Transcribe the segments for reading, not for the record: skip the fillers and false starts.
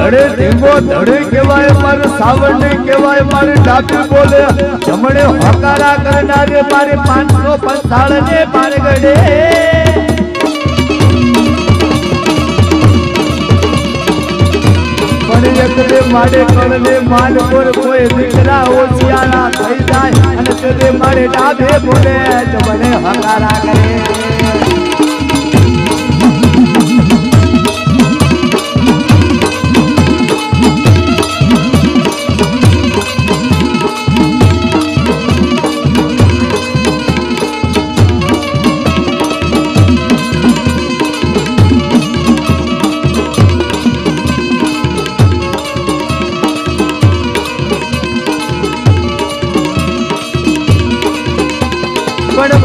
ધડે ધીમો ધડે કહેવાય મારું સાવરને કહેવાય મારી ડાબી બોલે જમણે હોકારા કરનારે મારી 555 ને બારગડે પણ એકને માડે કણને માલ પર કોઈ દીકરા ઓછિયાળા થઈ જાય અને તે મારે ડાબે બોલે જમણે હોકારા કરે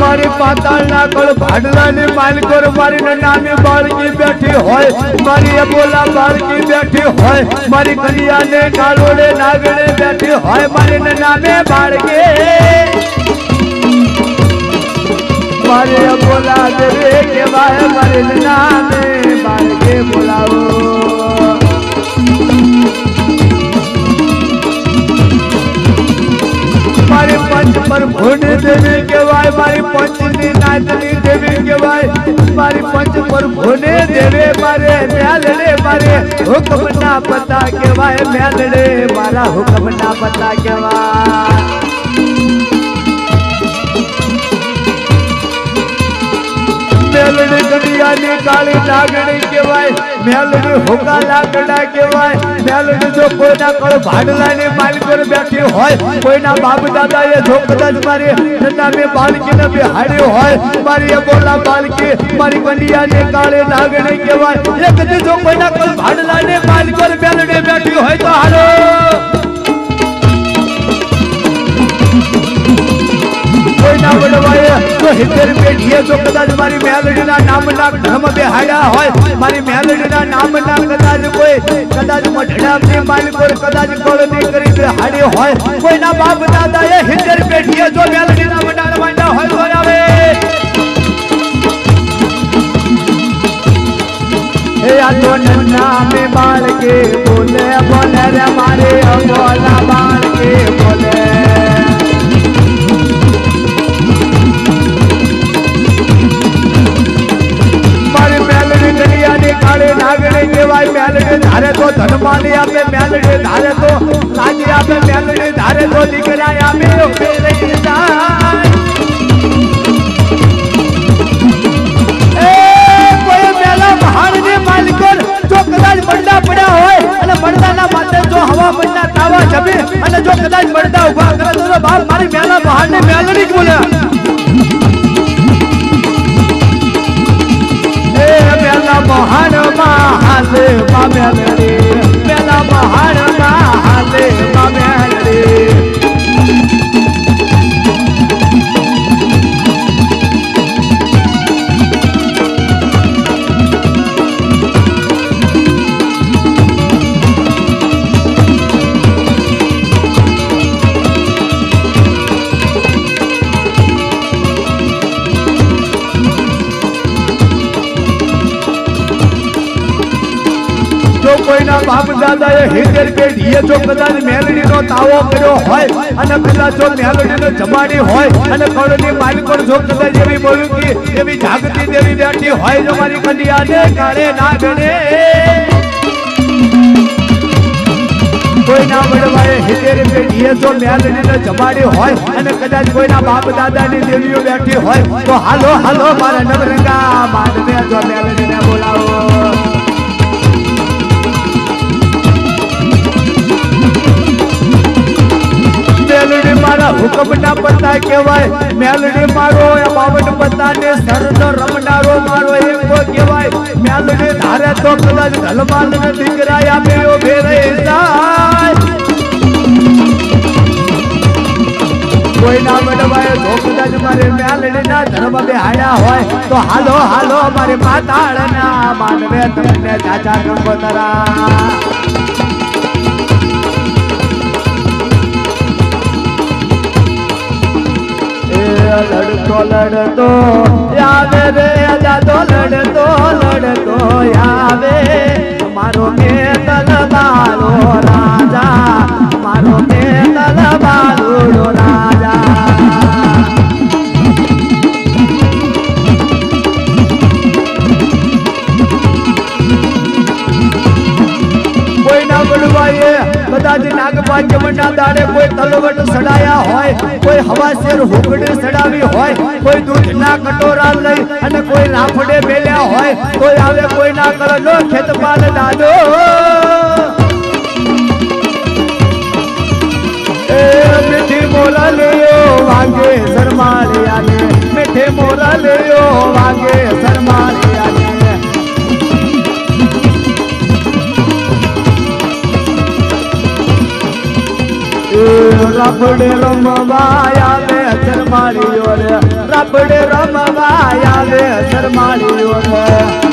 मारी पाताल ना कल भाडला ने मालकोर मारी नामे बाळकी बैठी होय मारी अबोला बाळकी बैठी होय मारी कलिया ने कालोड़े नागड़े बैठी होय मारी नामे बाळके मारी अबोला देवे केवाय मारी नामे बाळके बोलावो मारी पंच पर भूड देवी केवाय मारी पंचनी नाचनी देवी केवाय मारी पंच पर भूने देवे मारे म्यालड़े मारे हुक्म ना पता केवाय म्यालड़े मारा हुक्म ना पता केवाय मेलड़ी गड़िया ने काली नागड़ी केवाय मेलड़ी होका लाकड़ा केवाय मेलड़ी जो कोई ना कल भाडला ने मालकोर बैठी होय कोई ना बाप दादा ये जो कदाच मारे नन्ना में बालकी ने बिहाड़े होय मारी बोला बालकी मारी गड़िया ने काली नागड़ी केवाय एक दिन जो कोई ना कल भाडला ने मालकोर मेलड़ी बैठी होय तो हालो कोई ना बोलवाए तो हितेर पेठिए जो कदाच मारी मेलड़ी ना नाम ना धर्म बेहाड़ा होय मारी मेलड़ी ना नाम ना कदाच कोई कदाच मठड़ा अपने मालकोर कदाच कोलनी करी बेहाड़ी होय कोई ना बाप दादा ये हितेर पेठिए जो मेलड़ी ना मंडाण मांडा होय तो आवे हे आ तो नन्ना में बाल के बोले बोले रे मारे बोला बाल के बोले काले नागड़े केवाय मेलड़ी धारे तो धनमानी आपे मेलड़ी धारे तो लाजी आपे मेलड़ी धारे तो दीकरा आपे ओपेरे जाय ए कोई मेला महान ने मालिकोर जो कदाच बंडा पड़ा होय અને બળદાના માથે જો હવા બળના તાવા જમે અને જો કદાચ બળદા ઉભા કરે તો બાપ મારી મેલા બહાર ને મેલડી જ બોલે महान महाले बामेलड़ी मेला महान महाले बामेलड़ी कोई ना बाप दादा ये हितेर पेठिए जो कदाच मेलड़ी नो तावो कर्यो होय अने कदाच जो मेलड़ी नो जमाड़ी होय अने कोलनी मालकोर जो कदाच एवी बोलकी एवी जागती देवी बैठी होय जो मारी कलिया ने काळे नागड़े कोई ना बड़वाए हितेर पेठिए जो मेलड़ी नो जमाड़ी होय अने कदाच कोई ना बाप दादा नी देवीओ बैठी होय तो हालो हालो मारा नवरंगा मानवे जो मेलड़ी ने बोलावो मेलड़ी मारा हुक्म ना पता केवाय मेलड़ी मारो या बावट पता ने सरद रमनारो मारो एको केवाय मेलड़ी धारे तो कदाच धलमाल ने दीकरा आपे उभे रही जाय कोई ना बड़वाए तो कदाच मारे मेलड़ी ना धर्म बेहाड़ा होय तो हालो हालो मारे माताळ ना मानवे तमने चाचा कंकोतरा लड़तो यावे रे आजा तो लड़तो यावे મારો મેતલ બાલો રાજા મારો મેતલ બાલો રાજા કોઈના બળવાએ કદાચ નાગપાંચમના દાડે કોઈ તલવટ સડાયા હોય કોઈ હવાશેર હુકડી સડાવી હોય કોઈ દૂધના કટોરા લઈ અને કોઈ લાફડે મેલ્યા હોય કોઈ આવે કોઈના કળનો ખેતપાલ દાદો એ મીઠી મોરા લેયો વાગે શરમાળિયાને મીઠી મોરા લેયો વાગે શરમાળિયાને રબડે રમવાયા વે શરમાળીઓ રે રબડે રમવાયા વે શરમાળીઓ રે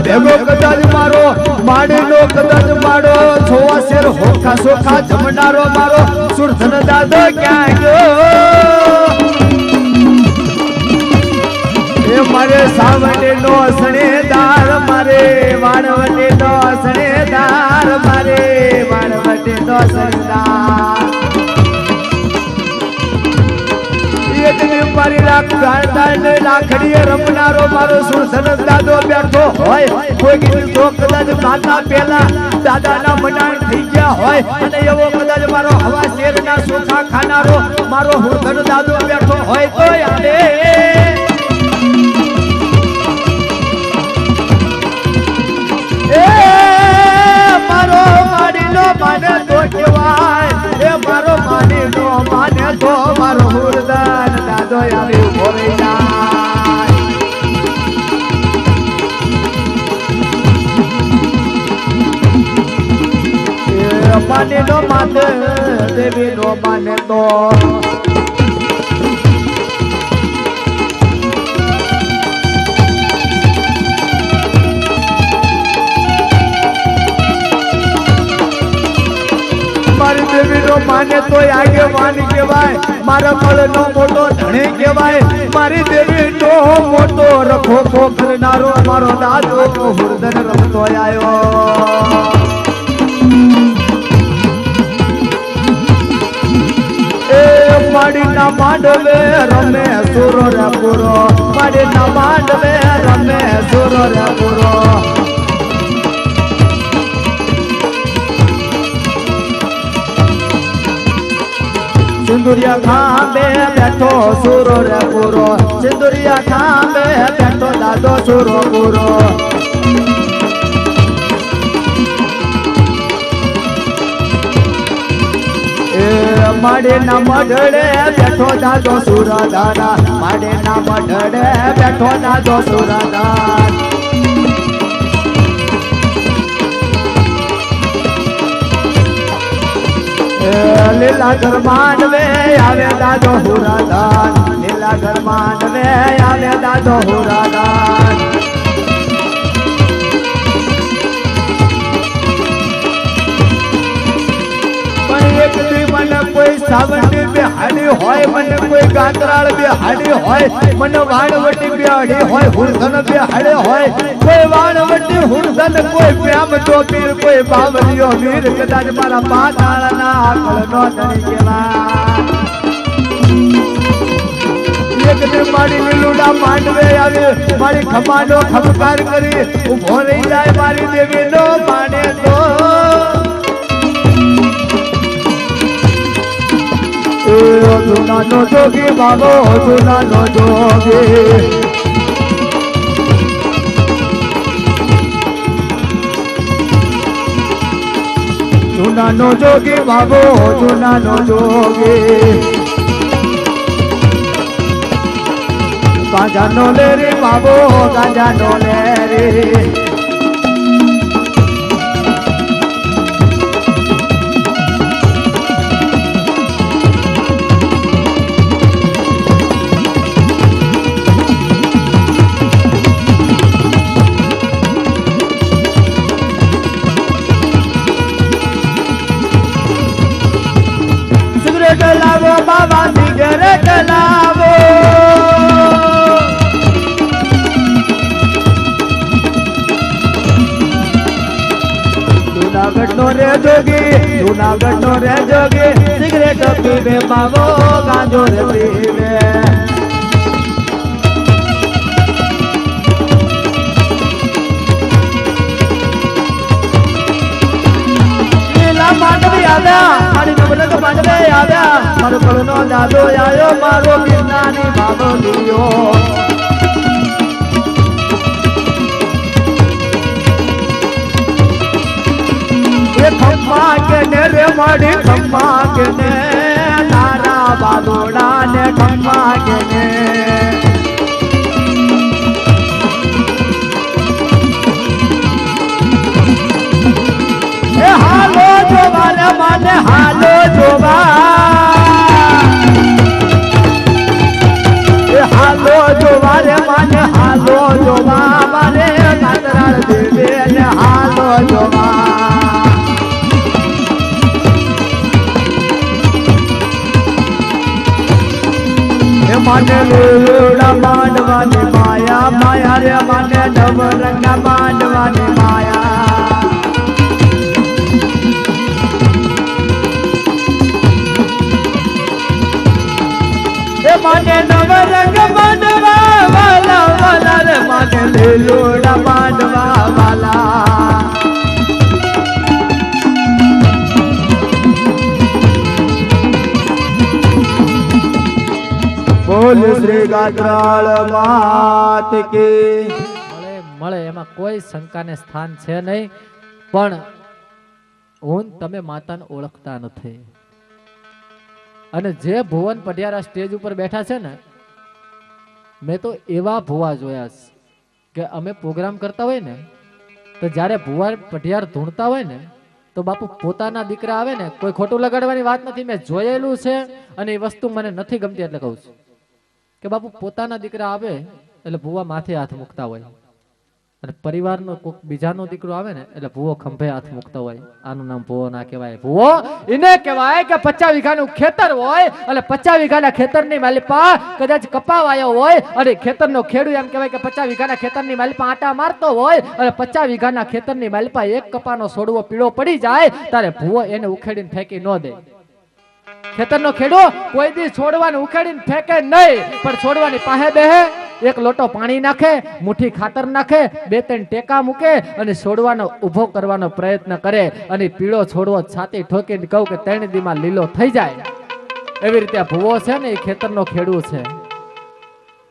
ભેગો કદાચ મારો માડીનો કદાચ મારો છોવા શેર હોખા સોખા જમનારો મારો સુરધન દાદો ક્યાં ગયો એ મારે સાવણીનો સણેદાર મારે વાણવટીનો સણેદાર મારે વાણવટીનો સણેદાર મારી લાખડીએ રમનારો મારો સુરધન દાદો બેઠો હોય કોઈ કદાચ માતા પેલા દાદાના મનાણ થઈ ગયા હોય અને એવો કદાચ મારો હવા શેરના સોખા ખાનારો મારો સુરધન દાદો બેઠો હોય તો યાદે એ મારો માડીનો માને તો કહેવાય એ મારો માડીનો માને તો મારો સુરધન દાદો આવી ઉભો રહી જાય એ માને નો માને દેવી નો માને તો મારી દેવી નો માને તો આગેવાન કહેવાય મારા કળનો મોટો ધણી કહેવાય મારી દેવી નો મોટો રખો ખો કરનારો મારો દાદો હુરદન રમતો આવ્યો એ માડીના માંડવે રમે સુરો રે પૂરો માડીના માંડવે રમે સુરો રે પૂરો સિંદુરિયા ખાંબે બેઠો સુરો રે પૂરો સિંદુરિયા ખાંબે બેઠો દાદો સુરો પૂરો એ માડીના મઢડે બેઠો દાદો સુરાદારા માડીના મઢડે બેઠો દાદો સુરાદાર લીલા ઘર માંડવે આવે દાદો હુરાદાન લીલા ઘર માંડવે આવે દાદો હુરાદાન સાવંડી બે હાડી હોય મને કોઈ ગાંતરાળ બે હાડી હોય મને વાણવટી બે હાડી હોય હુરધન બે હાડે હોય કોઈ વાણવટી હુરધન કોઈ પ્રેમ તો પીર કોઈ બાવલિયો વીર કદાચ મારા પાતાળના આકળ નો ધણી કેવા એક ને મારી લીલુડા માંડવે આવે મારી ખમાડો ખમકાર કરી ઉભો રહી જાય મારી દેવી નો માને તો જુનાનો જોગી બાબો જુનાનો જોગી જુનાનો જોગી બાબો જુનાનો જોગી ગાંજાનો લે રે બાબો ગાંજાનો લે રે લાવો બાબા સિગરેટ લાવો જુનાગઢ નો રે જોગી સિગરેટ પીવે બાબો ગાંજો રે પીવે માંડવી આવ્યા મારી નવરંગ માંડવે આવ્યા મારો કળનો દાદો આયો મારો બિરનાની બાબો લીયો એ ખમ્મા કે ને રે માડી ખમ્મા કે ને તારા બાદોડા ને ખમ્મા કે ને હાલો જોવા રે માને હાલો જોવા હાલો જોવા રે માને હાલો જોવા મારે કાતરાળ દેવે ને હાલો જોવા એ માને લોડા માંડવાની માયા માયા રે માને નવરંગા માંડવાની માયા माने नवरंग मांडवा वाला वाला रे माने लेलोड़ा मांडवा वाला બોલ શ્રી ગાત્રાળ માત કી મળે એમાં કોઈ શંકાને સ્થાન છે નહીં પણ હું તમે માતાને ઓળખતા નથી અને જે ભુવન પઢિયારા સ્ટેજ ઉપર બેઠા છે ને મેં તો એવા ભુવા જોયા છે કે અમે પ્રોગ્રામ કરતા હોય ને તો જ્યારે ભુવા પઢિયાર ધૂણતા હોય ને તો બાપુ પોતાના દીકરા આવે ને કોઈ ખોટું લગાડવાની વાત નથી મેં જોયેલું છે અને એ વસ્તુ મને નથી ગમતી એટલે કહું છું કે બાપુ પોતાના દીકરા આવે એટલે ભુવા માથે હાથ મૂકતા હોય અને પરિવારનો કોઈક બીજાનો દીકરો આવે ને એટલે ભુવો ખંભે હાથ મૂકતો હોય આનું નામ ભુવો ના કહેવાય ભુવો એને કહેવાય કે 50 વીઘાનું ખેતર હોય એટલે 50 વીઘાના ખેતરની માલિપા કદાચ કપાવાયો હોય અને ખેતરનો ખેડૂત એમ કહેવાય કે 50 વીઘાના ખેતરની માલિપા આટા મારતો હોય અને 50 વીઘાના ખેતરની માલિપા એક કપાનો છોડવો પીળો પડી જાય ત્યારે ભુવો એને ઉખેડીને ફેંકી ન દે ખેતરનો ખેડૂત કોઈ દી છોડવાને ઉખેડીને ફેંકે નહીં પણ છોડવાની પાસે બેહે એક લોટો પાણી નાખે મુઠ્ઠી ખાતર નાખે 2-3 ટેકા મૂકે અને છોડવાનો ઊભો કરવાનો પ્રયત્ન કરે અને પીળો છોડવો છાતી ઠોકીને કહું કે 3 દીમાં લીલો થઈ જાય એવી રીતે ભુવો છે ને એ ખેતરનો ખેડૂત છે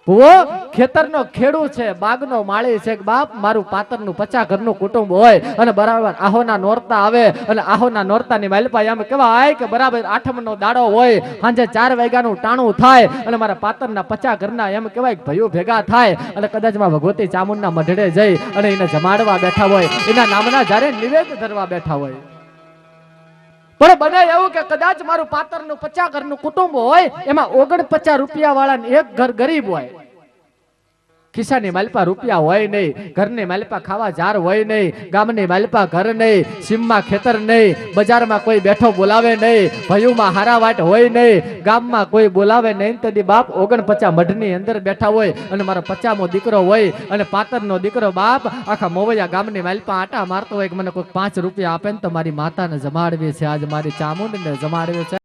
ભુવો ખેતરનો ખેડૂત છે બાગનો માળી છે કે બાપ મારું પાતરનું 50 ઘરનું કુટુંબ હોય અને બરાબર આહોના નોરતા આવે અને આહોના નોરતાની માલપા એમ કહેવાય કે બરાબર આઠમનો દાડો હોય સાંજે 4 વાગ્યાનું ટાણું થાય અને મારા પાતરના 50 ઘરના એમ કહેવાય કે ભાઈઓ ભેગા થાય અને કદાચ માં ભગવતી ચામુંડના મઢડે જઈ અને એને જમાડવા બેઠા હોય એના નામના જ્યારે નિવેદ ધરવા બેઠા હોય પણ બને એવું કે કદાચ મારું પાતરનું 50 ઘરનું કુટુંબ હોય એમાં 49 રૂપિયા વાળાને એક ઘર ગરીબ હોય ખિસ્સાની માલપા રૂપિયા હોય નહીં, ઘરની માલપા ખાવા જાર હોય નહીં, ગામની માલપા ઘર નહીં, સીમમાં ખેતર નહીં, બજારમાં કોઈ બેઠો બોલાવે નહીં, ભયુમાં હારા વાટ હોય નહીં, ગામમાં કોઈ બોલાવે નહીં. તેથી બાપ 49 મઢની અંદર બેઠા હોય અને મારો 50મો દીકરો હોય અને 75નો દીકરો બાપ આખા મોવૈયા ગામની માલપા આટા મારતો હોય કે મને કોઈ 5 રૂપિયા આપે ને તો મારી માતાને જમાડવી છે, આજ મારી ચામુંડને જમાડવી છે.